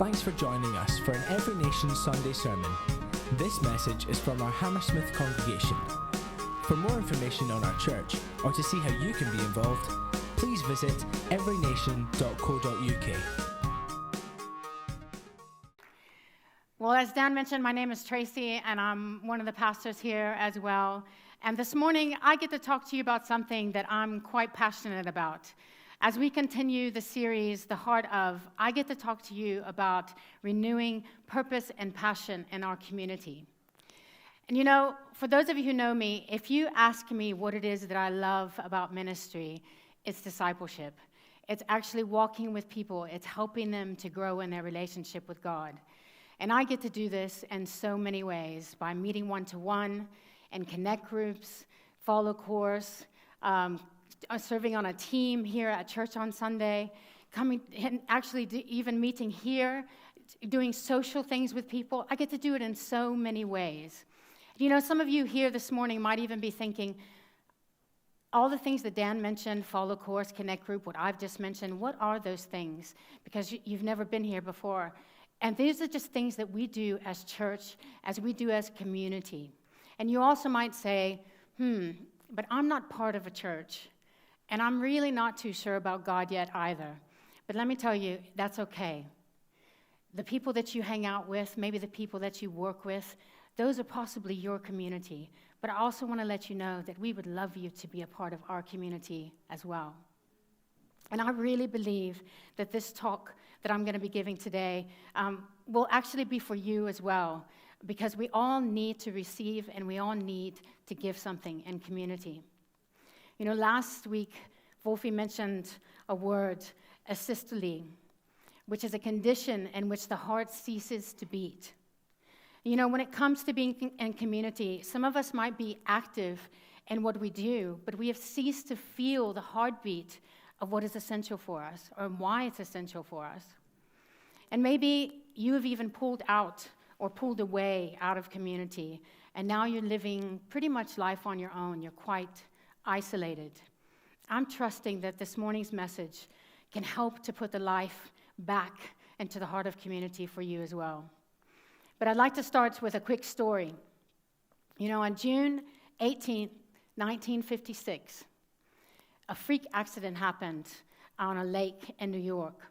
Thanks for joining us for an Every Nation Sunday sermon. This message is from our Hammersmith congregation. For more information on our church or to see how you can be involved, please visit everynation.co.uk. Well, as Dan mentioned, my name is Traci, and I'm one of the pastors here as well. And this morning, I get to talk to you about something that I'm quite passionate about. As we continue the series, The Heart of, I get to talk to you about renewing purpose and passion in our community. And you know, for those of you who know me, if you ask me what it is that I love about ministry, it's discipleship. It's actually walking with people. It's helping them to grow in their relationship with God. And I get to do this in so many ways, by meeting one-to-one, and connect groups, follow course, serving on a team here at church on Sunday, coming and actually even meeting here, doing social things with people. I get to do it in so many ways. You know, some of you here this morning might even be thinking, all the things that Dan mentioned, follow course, connect group, what I've just mentioned, what are those things? Because you've never been here before. And these are just things that we do as church, as we do as community. And you also might say, but I'm not part of a church, and I'm really not too sure about God yet either. But let me tell you, that's okay. The people that you hang out with, maybe the people that you work with, those are possibly your community. But I also want to let you know that we would love you to be a part of our community as well. And I really believe that this talk that I'm going to be giving today will actually be for you as well, because we all need to receive and we all need to give something in community. You know, last week, Wolfie mentioned a word, asystole, which is a condition in which the heart ceases to beat. You know, when it comes to being in community, some of us might be active in what we do, but we have ceased to feel the heartbeat of what is essential for us, or why it's essential for us. And maybe you have even pulled out or pulled away out of community, and now you're living pretty much life on your own. You're quite isolated. I'm trusting that this morning's message can help to put the life back into the heart of community for you as well. But I'd like to start with a quick story. You know, on June 18th, 1956, a freak accident happened on a lake in New York.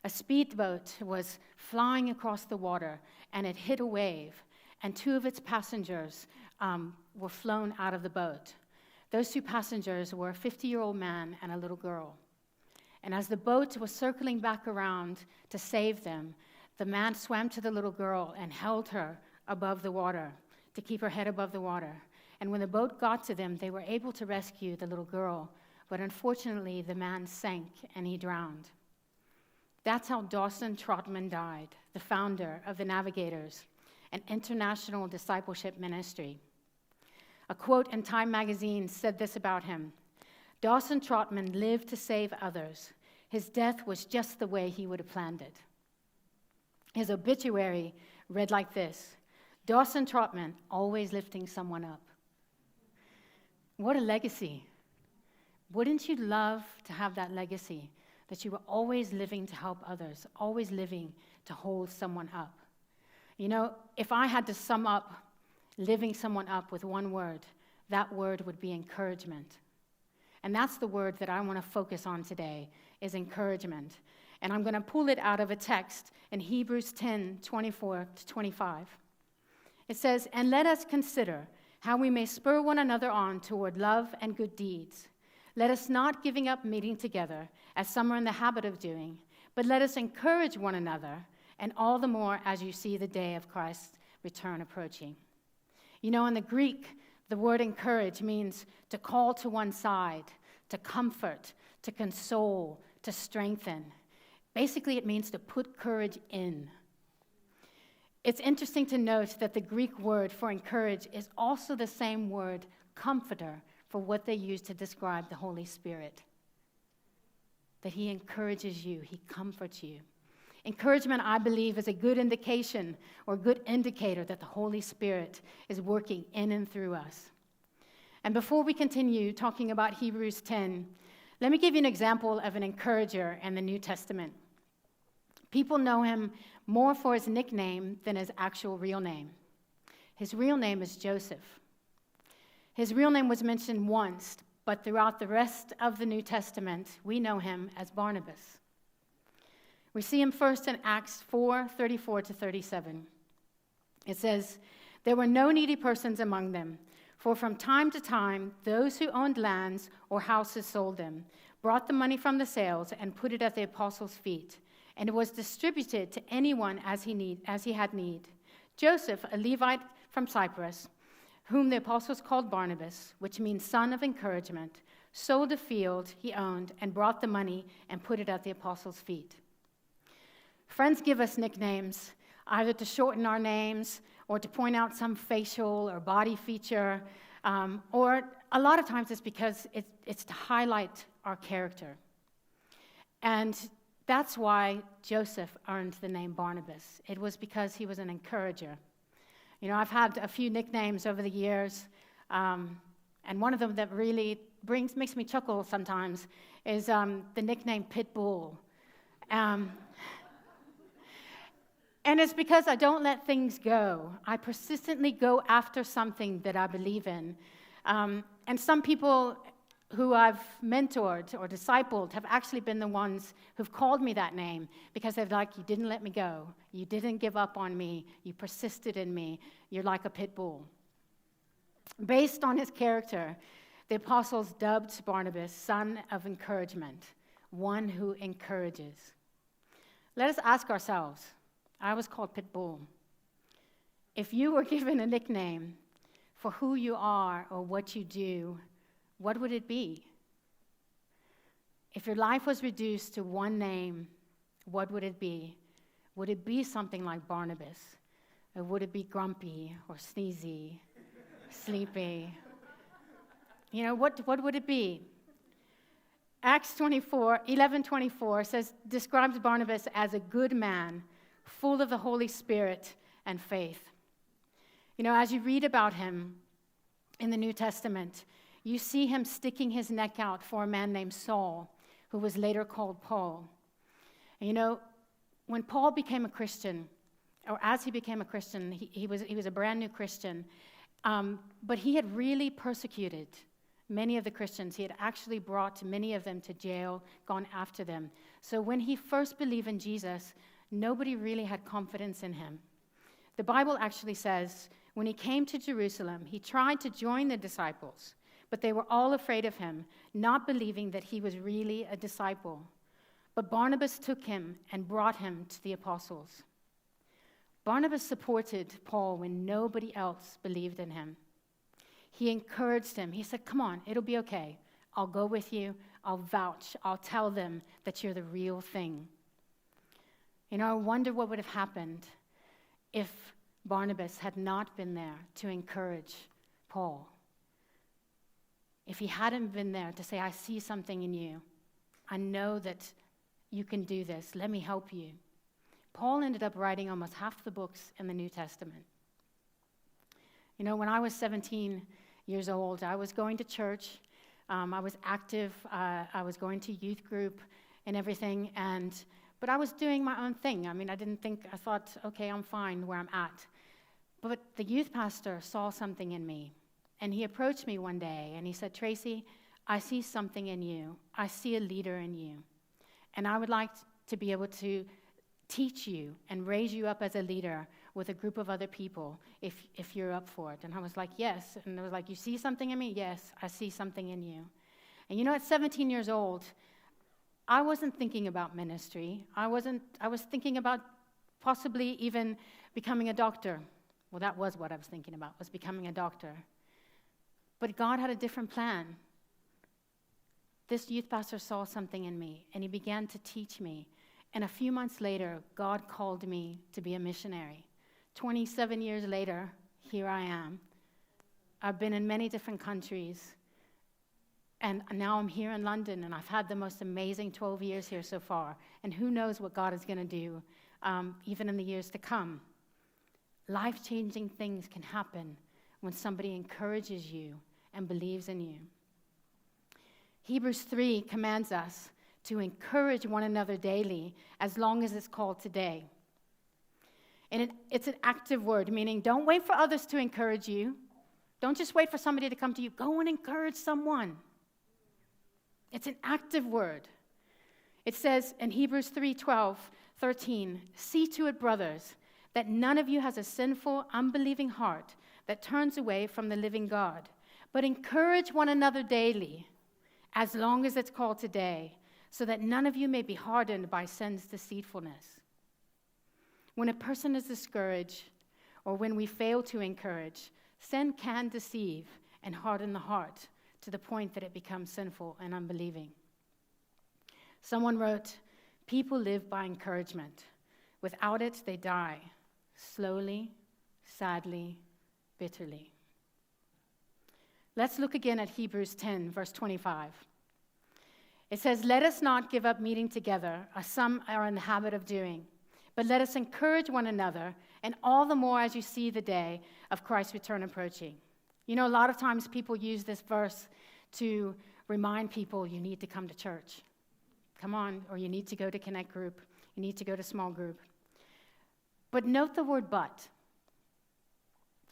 A speedboat was flying across the water, and it hit a wave, and two of its passengers were flown out of the boat. Those two passengers were a 50-year-old man and a little girl. And as the boat was circling back around to save them, the man swam to the little girl and held her above the water to keep her head above the water. And when the boat got to them, they were able to rescue the little girl. But unfortunately, the man sank and he drowned. That's how Dawson Trotman died, the founder of the Navigators, an international discipleship ministry. A quote in Time magazine said this about him: Dawson Trotman lived to save others. His death was just the way he would have planned it. His obituary read like this: Dawson Trotman, always lifting someone up. What a legacy. Wouldn't you love to have that legacy, that you were always living to help others, always living to hold someone up? You know, if I had to sum up living someone up with one word, that word would be encouragement. And that's the word that I want to focus on today, is encouragement. And I'm going to pull it out of a text in Hebrews 10:24-25. It says, "And let us consider how we may spur one another on toward love and good deeds. Let us not giving up meeting together, as some are in the habit of doing, but let us encourage one another, and all the more as you see the day of Christ's return approaching." You know, in the Greek, the word encourage means to call to one side, to comfort, to console, to strengthen. Basically, it means to put courage in. It's interesting to note that the Greek word for encourage is also the same word, comforter, for what they use to describe the Holy Spirit. That he encourages you, he comforts you. Encouragement, I believe, is a good indication or good indicator that the Holy Spirit is working in and through us. And before we continue talking about Hebrews 10, let me give you an example of an encourager in the New Testament. People know him more for his nickname than his actual real name. His real name is Joseph. His real name was mentioned once, but throughout the rest of the New Testament, we know him as Barnabas. We see him first in Acts 4:34-37. It says, "There were no needy persons among them, for from time to time those who owned lands or houses sold them, brought the money from the sales and put it at the apostles' feet, and it was distributed to anyone as he had need. Joseph, a Levite from Cyprus, whom the apostles called Barnabas, which means son of encouragement, sold a field he owned and brought the money and put it at the apostles' feet." Friends give us nicknames, either to shorten our names or to point out some facial or body feature, or a lot of times it's because it's to highlight our character. And that's why Joseph earned the name Barnabas. It was because he was an encourager. You know, I've had a few nicknames over the years, and one of them that really makes me chuckle sometimes is the nickname Pitbull. And it's because I don't let things go. I persistently go after something that I believe in. And some people who I've mentored or discipled have actually been the ones who've called me that name because they're like, "You didn't let me go. You didn't give up on me. You persisted in me. You're like a pit bull." Based on his character, the apostles dubbed Barnabas son of encouragement, one who encourages. Let us ask ourselves, I was called pit bull. If you were given a nickname for who you are or what you do, what would it be? If your life was reduced to one name, what would it be? Would it be something like Barnabas? Or would it be grumpy or sneezy, sleepy? You know, what would it be? Acts 11:24 describes Barnabas as a good man, full of the Holy Spirit and faith. You know, as you read about him in the New Testament, you see him sticking his neck out for a man named Saul, who was later called Paul. And you know, when Paul became a Christian, or as he became a Christian, he was a brand new Christian, but he had really persecuted many of the Christians. He had actually brought many of them to jail, gone after them. So when he first believed in Jesus, nobody really had confidence in him. The Bible actually says when he came to Jerusalem, he tried to join the disciples, but they were all afraid of him, not believing that he was really a disciple. But Barnabas took him and brought him to the apostles. Barnabas supported Paul when nobody else believed in him. He encouraged him. He said, "Come on, it'll be okay. I'll go with you. I'll vouch. I'll tell them that you're the real thing." You know, I wonder what would have happened if Barnabas had not been there to encourage Paul. If he hadn't been there to say, "I see something in you. I know that you can do this. Let me help you." Paul ended up writing almost half the books in the New Testament. You know, when I was 17 years old, I was going to church. I was active. I was going to youth group and everything, but I was doing my own thing. I mean, I thought, okay, I'm fine where I'm at. But the youth pastor saw something in me, and he approached me one day, and he said, "Traci, I see something in you. I see a leader in you, and I would like to be able to teach you and raise you up as a leader with a group of other people if you're up for it." And I was like, "Yes." And I was like, "You see something in me?" "Yes, I see something in you." And you know, at 17 years old, I wasn't thinking about ministry. I was thinking about possibly even becoming a doctor. Well, that was what I was thinking about, was becoming a doctor. But God had a different plan. This youth pastor saw something in me, and he began to teach me. And a few months later, God called me to be a missionary. 27 years later, here I am. I've been in many different countries. And now I'm here in London, and I've had the most amazing 12 years here so far. And who knows what God is going to do, even in the years to come. Life-changing things can happen when somebody encourages you and believes in you. Hebrews 3 commands us to encourage one another daily, as long as it's called today. And it's an active word, meaning don't wait for others to encourage you. Don't just wait for somebody to come to you. Go and encourage someone. It's an active word. It says in Hebrews 3:12-13, "See to it, brothers, that none of you has a sinful, unbelieving heart that turns away from the living God, but encourage one another daily, as long as it's called today, so that none of you may be hardened by sin's deceitfulness." When a person is discouraged, or when we fail to encourage, sin can deceive and harden the heart to the point that it becomes sinful and unbelieving. Someone wrote, "People live by encouragement. Without it, they die, slowly, sadly, bitterly." Let's look again at Hebrews 10, verse 25. It says, "Let us not give up meeting together, as some are in the habit of doing, but let us encourage one another, and all the more as you see the day of Christ's return approaching." You know, a lot of times people use this verse to remind people you need to come to church. Come on, or you need to go to Connect Group. You need to go to small group. But note the word "but."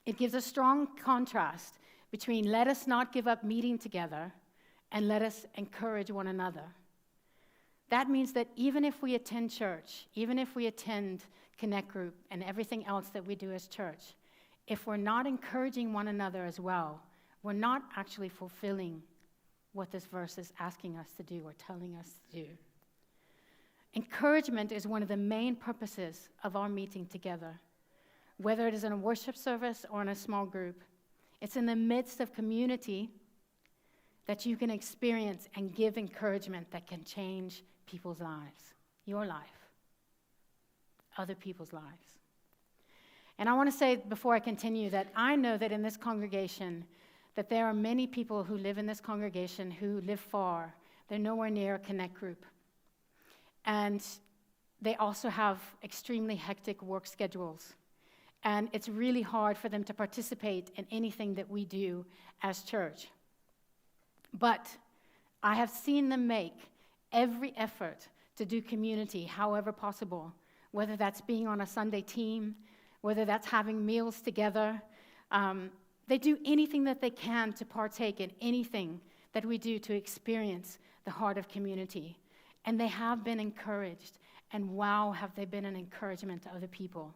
It gives a strong contrast between let us not give up meeting together and let us encourage one another. That means that even if we attend church, even if we attend Connect Group and everything else that we do as church, if we're not encouraging one another as well, we're not actually fulfilling what this verse is asking us to do or telling us to do. Encouragement is one of the main purposes of our meeting together, whether it is in a worship service or in a small group. It's in the midst of community that you can experience and give encouragement that can change people's lives, your life, other people's lives. And I want to say before I continue that I know that in this congregation, that there are many people who live in this congregation who live far. They're nowhere near a Connect Group. And they also have extremely hectic work schedules. And it's really hard for them to participate in anything that we do as church. But I have seen them make every effort to do community however possible, whether that's being on a Sunday team, whether that's having meals together. They do anything that they can to partake in anything that we do to experience the heart of community. And they have been encouraged, and wow, have they been an encouragement to other people.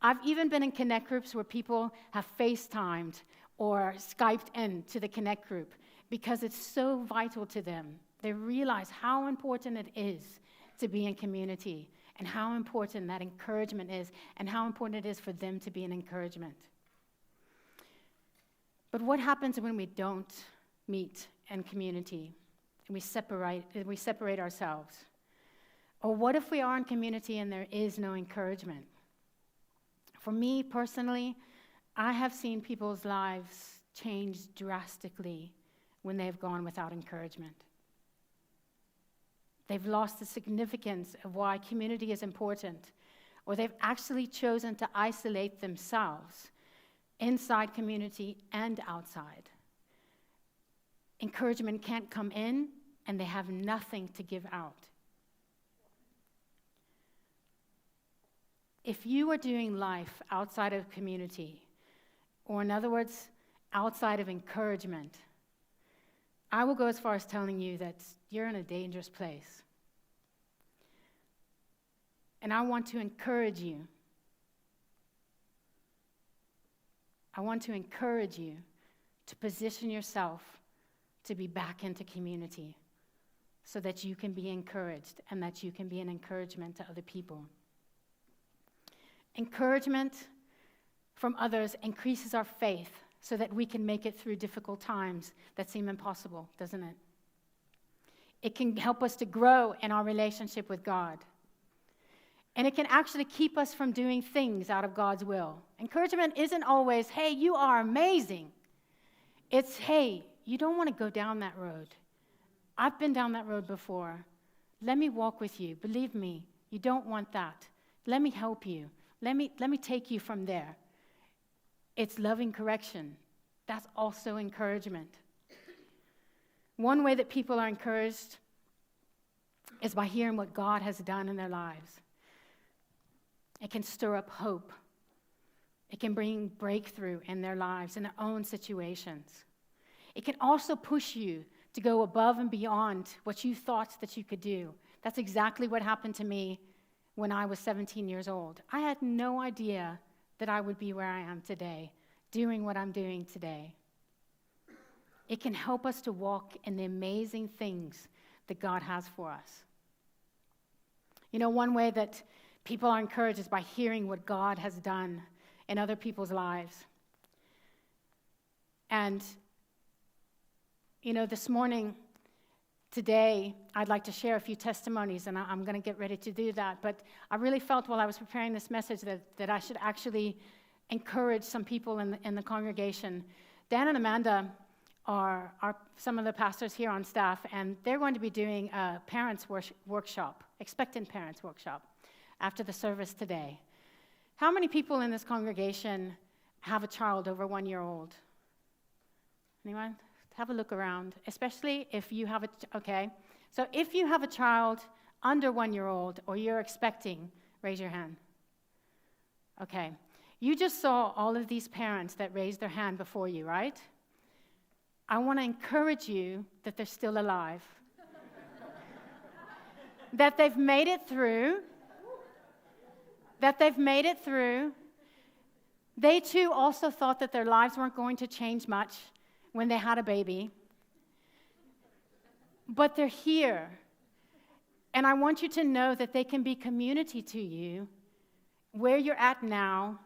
I've even been in Connect Groups where people have FaceTimed or Skyped in to the Connect Group because it's so vital to them. They realize how important it is to be in community and how important that encouragement is and how important it is for them to be an encouragement. But what happens when we don't meet in community and we separate ourselves? Or what if we are in community and there is no encouragement? For me personally, I have seen people's lives change drastically when they've gone without encouragement. They've lost the significance of why community is important, or they've actually chosen to isolate themselves inside community and outside. Encouragement can't come in, and they have nothing to give out. If you are doing life outside of community, or in other words, outside of encouragement, I will go as far as telling you that you're in a dangerous place. And I want to encourage you. I want to encourage you to position yourself to be back into community so that you can be encouraged and that you can be an encouragement to other people. Encouragement from others increases our faith so that we can make it through difficult times that seem impossible, doesn't it? It can help us to grow in our relationship with God. And it can actually keep us from doing things out of God's will. Encouragement isn't always, hey, you are amazing. It's, hey, you don't want to go down that road. I've been down that road before. Let me walk with you. Believe me, you don't want that. Let me help you. Let me take you from there. It's loving correction. That's also encouragement. One way that people are encouraged is by hearing what God has done in their lives. It can stir up hope. It can bring breakthrough in their lives, in their own situations. It can also push you to go above and beyond what you thought that you could do. That's exactly what happened to me when I was 17 years old. I had no idea that I would be where I am today, doing what I'm doing today. It can help us to walk in the amazing things that God has for us. You know, one way that people are encouraged is by hearing what God has done in other people's lives. And, you know, this morning, today, I'd like to share a few testimonies, and I'm going to get ready to do that. But I really felt while I was preparing this message that I should actually encourage some people in the congregation. Dan and Amanda are some of the pastors here on staff, and they're going to be doing a parents' workshop, expectant parents workshop, after the service today. How many people in this congregation have a child over 1 year old? Anyone? Have a look around, especially if you have okay. So if you have a child under 1 year old or you're expecting, raise your hand. Okay. You just saw all of these parents that raised their hand before you, right? I want to encourage you that they're still alive. That they've made it through. They too also thought that their lives weren't going to change much when they had a baby. But they're here. And I want you to know that they can be community to you where you're at now,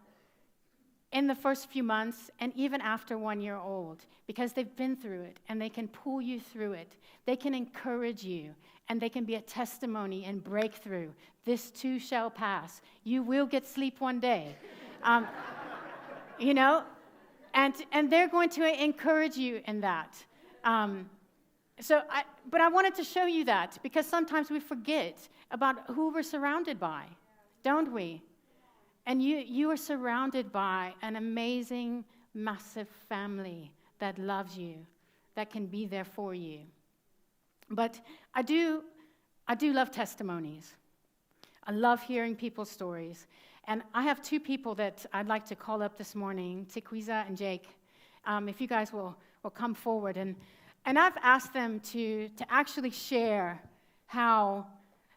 in the first few months, and even after 1 year old, because they've been through it, and they can pull you through it. They can encourage you, and they can be a testimony and breakthrough. This too shall pass. You will get sleep one day. You know, and they're going to encourage you in that. But I wanted to show you that, because sometimes we forget about who we're surrounded by, don't we? And you are surrounded by an amazing, massive family that loves you, that can be there for you. But I do love testimonies. I love hearing people's stories. And I have two people that I'd like to call up this morning, Tiquiza and Jake. If you guys will come forward. And I've asked them to actually share how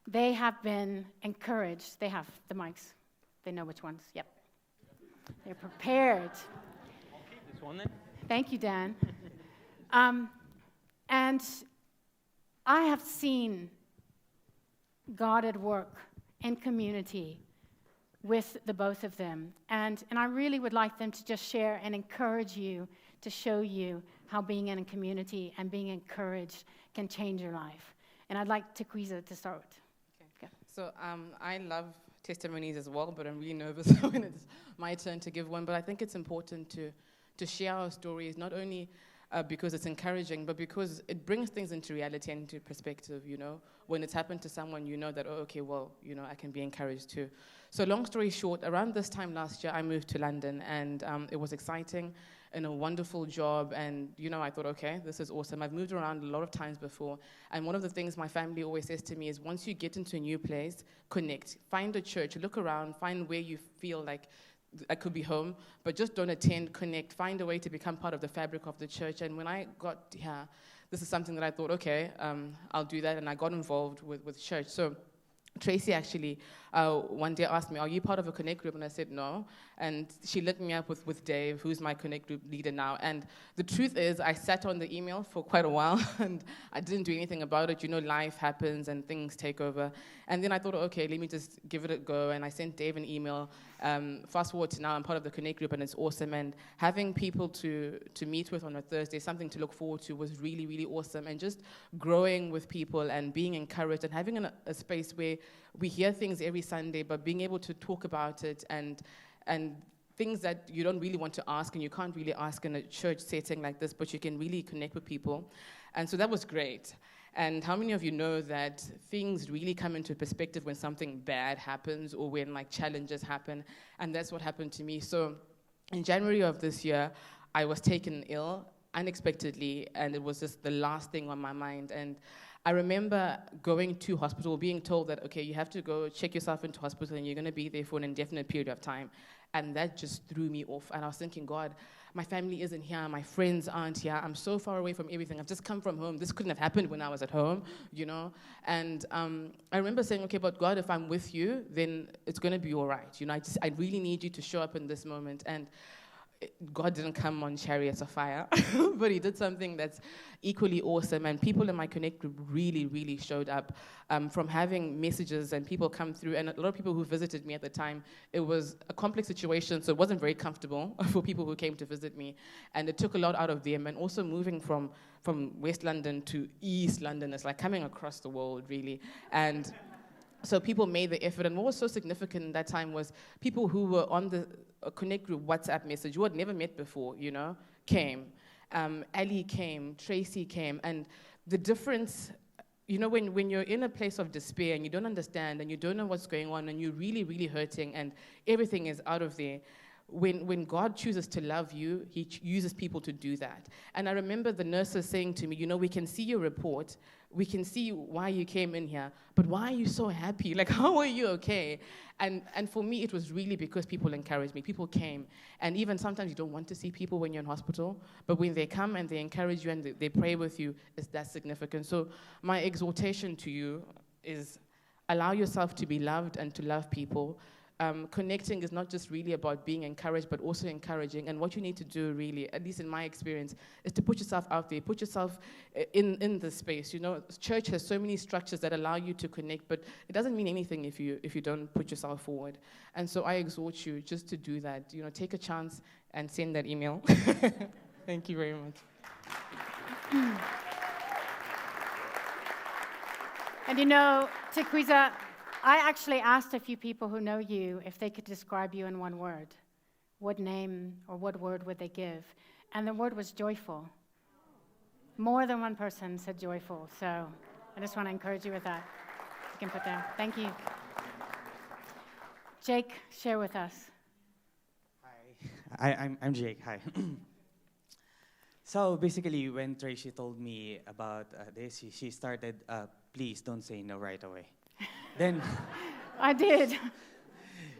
they have been encouraged. They have the mics. They know which ones. Yep. They're prepared. I'll keep this one then. Thank you, Dan. And I have seen God at work in community with the both of them. And I really would like them to just share and encourage you, to show you how being in a community and being encouraged can change your life. And I'd like Tiquiza to start with. Okay. So I love testimonies as well, but I'm really nervous when it's my turn to give one. But I think it's important to share our stories, not only because it's encouraging, but because it brings things into reality and into perspective, you know. When it's happened to someone, you know that, oh, okay, well, you know, I can be encouraged too. So long story short, around this time last year, I moved to London, and it was exciting and a wonderful job. And, you know, I thought, okay, this is awesome. I've moved around a lot of times before. And one of the things my family always says to me is, once you get into a new place, connect. Find a church, look around, find where you feel like I could be home, but just don't attend, connect, find a way to become part of the fabric of the church. And when I got here, this is something that I thought, okay, I'll do that. And I got involved with church. So Traci actually one day asked me, are you part of a Connect group? And I said, no. And she linked me up with Dave, who's my Connect group leader now. And the truth is, I sat on the email for quite a while, and I didn't do anything about it. You know, life happens and things take over. And then I thought, okay, let me just give it a go. And I sent Dave an email. Fast forward to now, I'm part of the Connect group, and it's awesome. And having people to meet with on a Thursday, something to look forward to, was really, really awesome. And just growing with people and being encouraged and having a space where we hear things every Sunday, but being able to talk about it and things that you don't really want to ask and you can't really ask in a church setting like this, but you can really connect with people. And so that was great. And how many of you know that things really come into perspective when something bad happens or when like challenges happen? And that's what happened to me. So in January of this year, I was taken ill unexpectedly, and it was just the last thing on my mind. And I remember going to hospital, being told that, okay, you have to go check yourself into hospital and you're going to be there for an indefinite period of time. And that just threw me off. And I was thinking, God, my family isn't here, my friends aren't here, I'm so far away from everything. I've just come from home. This couldn't have happened when I was at home, you know? And I remember saying, okay, but God, if I'm with you, then it's going to be all right. You know, I really need you to show up in this moment. And God didn't come on chariots of fire, but he did something that's equally awesome. And people in my Connect group really, really showed up from having messages and people come through. And a lot of people who visited me at the time, it was a complex situation, so it wasn't very comfortable for people who came to visit me. And it took a lot out of them. And also moving from West London to East London, it's like coming across the world, really. And so people made the effort, and what was so significant in that time was people who were on the Connect group WhatsApp message, who had never met before, you know, came. Ali came, Traci came, and the difference, you know, when you're in a place of despair and you don't understand and you don't know what's going on and you're really, really hurting and everything is out of there, when God chooses to love you, he uses people to do that. And I remember the nurses saying to me, you know, we can see your report, we can see why you came in here, but why are you so happy? Like, how are you okay? And for me, it was really because people encouraged me. People came. And even sometimes you don't want to see people when you're in hospital, but when they come and they encourage you and they pray with you, it's that significant. So my exhortation to you is allow yourself to be loved and to love people. Connecting is not just really about being encouraged, but also encouraging. And what you need to do, really, at least in my experience, is to put yourself out there, put yourself in the space. You know, church has so many structures that allow you to connect, but it doesn't mean anything if you don't put yourself forward. And so I exhort you just to do that. You know, take a chance and send that email. Thank you very much. And you know, Tikwiza, I actually asked a few people who know you if they could describe you in one word. What name or what word would they give? And the word was joyful. More than one person said joyful. So I just want to encourage you with that. You can put down. Thank you. Jake, share with us. Hi, I'm Jake. Hi. So basically, when Traci told me about this, she started, please don't say no right away. Then I did.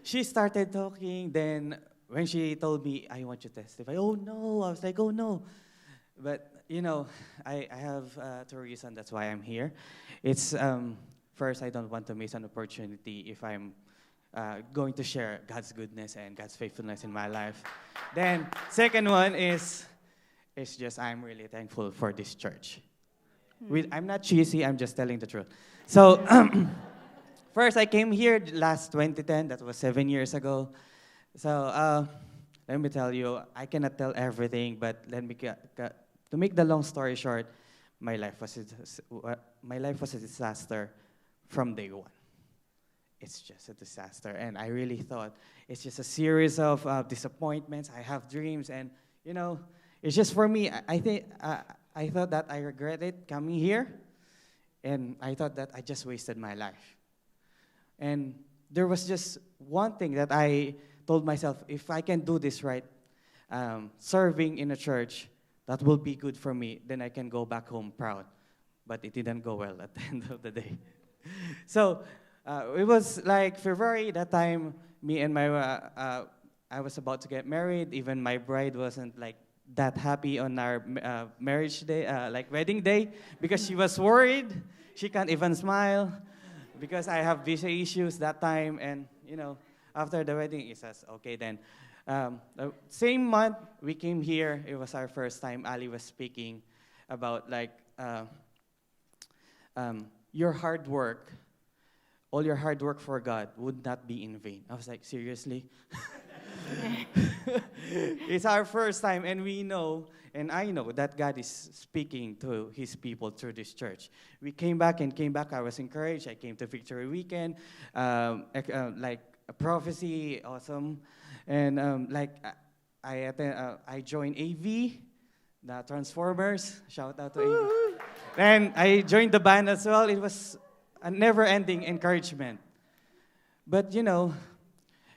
she started talking. Then when she told me, I want you to testify, oh no, I was like, oh no. But you know, I have two reasons. That's why I'm here. It's first, I don't want to miss an opportunity if I'm going to share God's goodness and God's faithfulness in my life. Then second one is, it's just I'm really thankful for this church. I'm not cheesy. I'm just telling the truth. So. First, I came here last 2010. That was 7 years ago. So let me tell you, I cannot tell everything, but let me to make the long story short, my life was a disaster from day one. It's just a disaster, and I really thought it's just a series of disappointments. I have dreams, and you know, it's just for me. I thought that I regretted coming here, and I thought that I just wasted my life. And there was just one thing that I told myself, if I can do this right, serving in a church, that will be good for me, then I can go back home proud. But it didn't go well at the end of the day. So it was like February, that time, me and I was about to get married. Even my bride wasn't like that happy on our marriage day, like wedding day, because she was worried. She can't even smile. Because I have visa issues that time, and you know, after the wedding, it says, okay then. The same month we came here, it was our first time. Ali was speaking about like your hard work, all your hard work for God would not be in vain. I was like, seriously? It's our first time, and we know, and I know that God is speaking to his people through this church. We came back. I was encouraged. I came to Victory Weekend, like a prophecy, awesome. And I joined AV, the Transformers. Shout out to AV. And I joined the band as well. It was a never-ending encouragement. But you know,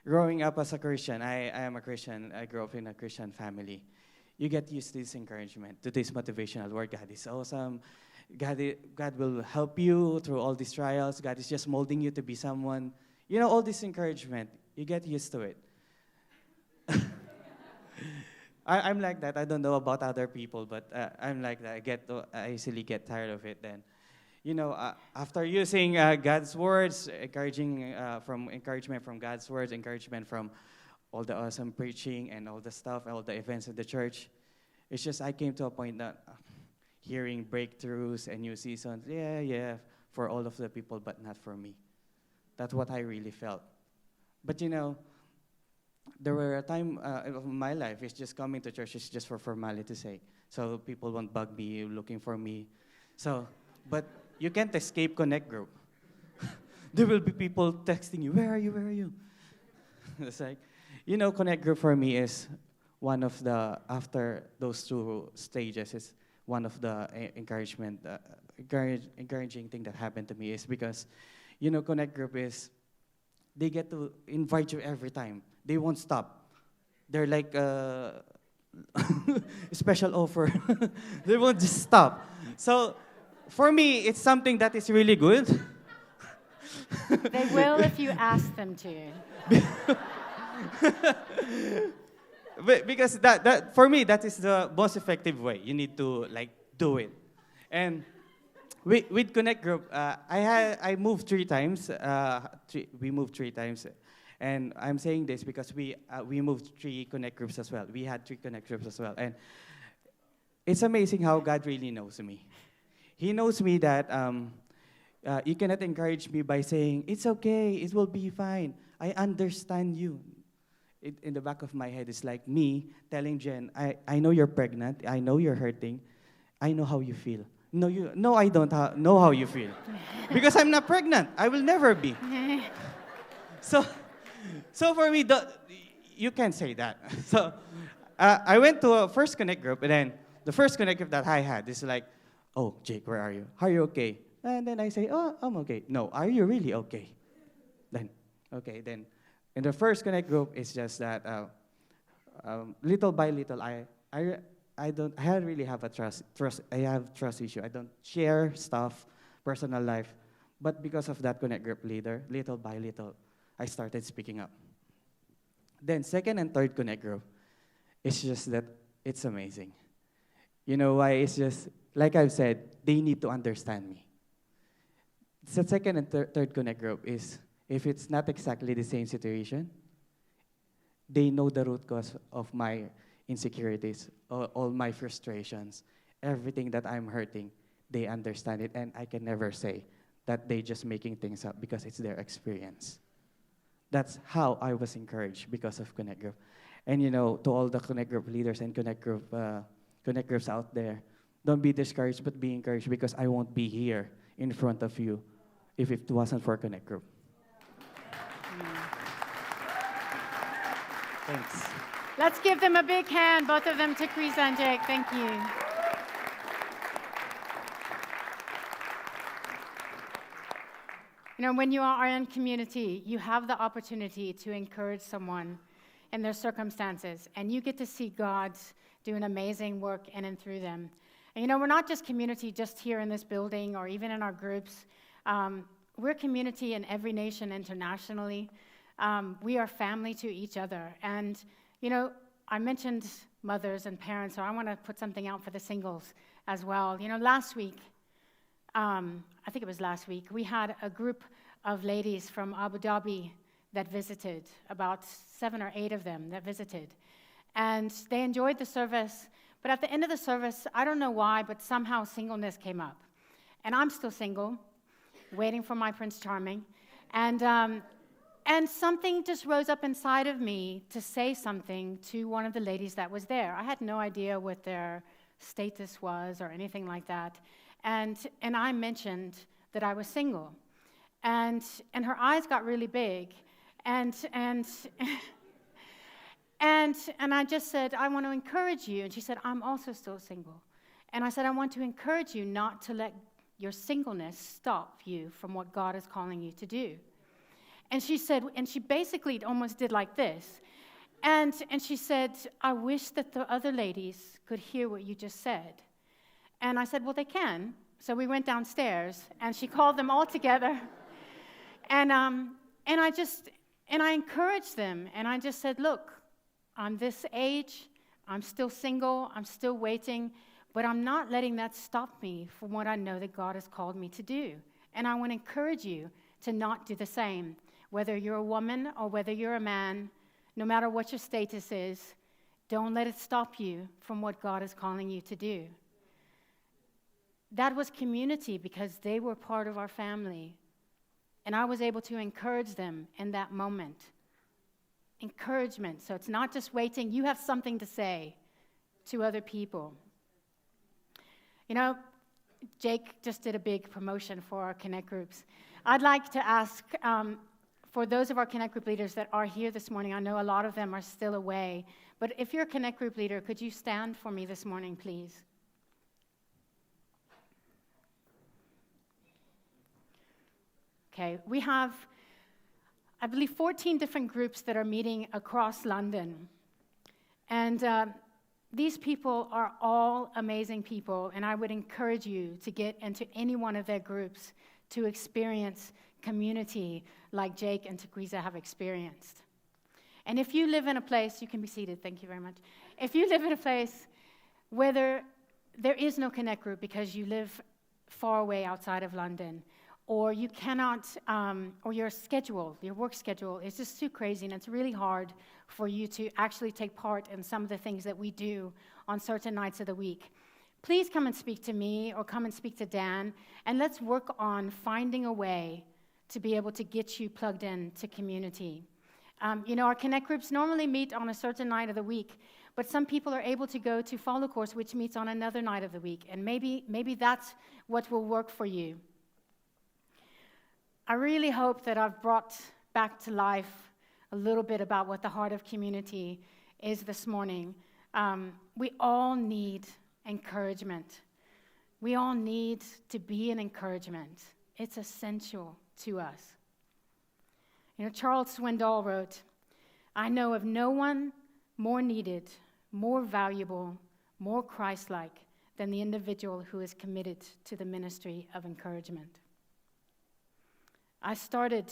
growing up as a Christian, I am a Christian. I grew up in a Christian family. You get used to this encouragement, to this motivational word. God is awesome. God will help you through all these trials. God is just molding you to be someone. You know, all this encouragement, you get used to it. I'm like that. I don't know about other people, but I'm like that. I easily get tired of it. Then, after using God's words, encouragement from God's words, encouragement from all the awesome preaching and all the stuff, all the events of the church, it's just I came to a point that hearing breakthroughs and new seasons, yeah, for all of the people, but not for me. That's what I really felt. But there were a time of my life, it's just coming to church is just for formality's sake. So people won't bug me looking for me. But you can't escape Connect Group. There will be people texting you, where are you, where are you? It's like, Connect Group for me is one of the, after those two stages, is one of the encouraging thing that happened to me is because, Connect Group is, they get to invite you every time. They won't stop. They're like a special offer. They won't just stop. So for me, it's something that is really good. They will if you ask them to. Because that for me, that is the most effective way. You need to do it. And with Connect Group, I moved 3 times. We moved 3 times. And I'm saying this because we moved 3 Connect Groups as well. We had 3 Connect Groups as well. And it's amazing how God really knows me. He knows me that you cannot encourage me by saying, it's okay, it will be fine. I understand you. In the back of my head, it's like me telling Jen, I know you're pregnant. I know you're hurting. I know how you feel. No, I don't know how you feel. Because I'm not pregnant. I will never be. So for me, you can't say that. So I went to a first Connect Group, and then the first Connect Group that I had is like, oh, Jake, where are you? Are you okay? And then I say, oh, I'm okay. No, are you really okay? Then, okay, then in the first Connect Group, it's just that little by little, I really have a trust. I have trust issue. I don't share stuff, personal life, but because of that Connect Group leader, little by little, I started speaking up. Then second and third Connect Group, it's just that it's amazing. You know why? It's just, like I've said, they need to understand me. The second and third Connect Group is, if it's not exactly the same situation, they know the root cause of my insecurities, all my frustrations, everything that I'm hurting, they understand it, and I can never say that they just making things up because it's their experience. That's how I was encouraged because of Connect Group. And to all the Connect Group leaders and Connect Groups out there, don't be discouraged, but be encouraged, because I won't be here in front of you if it wasn't for Connect Group. Thanks. Let's give them a big hand, both of them, to Chris and Jake. Thank you. When you are in community, you have the opportunity to encourage someone in their circumstances, and you get to see God do an amazing work in and through them. And we're not just community just here in this building or even in our groups. We're community in every nation internationally. We are family to each other. And, I mentioned mothers and parents, so I want to put something out for the singles as well. Last week, I think it was last week, we had a group of ladies from Abu Dhabi that visited, about 7 or 8 of them that visited. And they enjoyed the service, but at the end of the service, I don't know why, but somehow singleness came up. And I'm still single, waiting for my Prince Charming. And something just rose up inside of me to say something to one of the ladies that was there. I had no idea what their status was or anything like that. And I mentioned that I was single. And her eyes got really big. And I just said, I want to encourage you. And she said, I'm also still single. And I said, I want to encourage you not to let your singleness stop you from what God is calling you to do. And she said, and she basically almost did like this. And she said, I wish that the other ladies could hear what you just said. And I said, well, they can. so we went downstairs, and she called them all together. And I encouraged them, and I just said, look, I'm this age, I'm still single, I'm still waiting, but I'm not letting that stop me from what I know that God has called me to do. And I want to encourage you to not do the same. Whether you're a woman or whether you're a man, no matter what your status is, don't let it stop you from what God is calling you to do. That was community because they were part of our family. And I was able to encourage them in that moment. Encouragement. So it's not just waiting. You have something to say to other people. You know, Jake just did a big promotion for our Connect groups. I'd like to ask, for those of our Connect group leaders that are here this morning, I know a lot of them are still away, but if you're a Connect group leader, could you stand for me this morning, please? Okay, we have, I believe, 14 different groups that are meeting across London. And these people are all amazing people, and I would encourage you to get into any one of their groups to experience community like Jake and Teresa have experienced. And if you live in a place, you can be seated, thank you very much. If you live in a place where there is no Connect group because you live far away outside of London, or you cannot, or your work schedule is just too crazy, and it's really hard for you to actually take part in some of the things that we do on certain nights of the week, please come and speak to me or come and speak to Dan, and let's work on finding a way to be able to get you plugged in to community. Our Connect groups normally meet on a certain night of the week, but some people are able to go to Follow Course, which meets on another night of the week, and maybe that's what will work for you. I really hope that I've brought back to life a little bit about what the heart of community is this morning. We all need encouragement. We all need to be an encouragement. It's essential to us. Charles Swindoll wrote, "I know of no one more needed, more valuable, more Christ-like than the individual who is committed to the ministry of encouragement." I started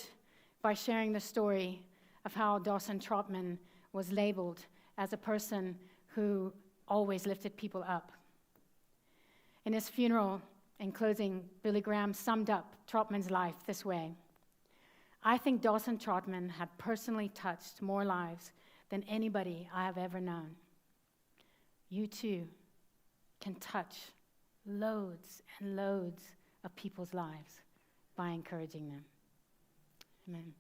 by sharing the story of how Dawson Trotman was labeled as a person who always lifted people up. In his funeral, in closing, Billy Graham summed up Trotman's life this way: "I think Dawson Trotman had personally touched more lives than anybody I have ever known. You too can touch loads and loads of people's lives by encouraging them." Amen.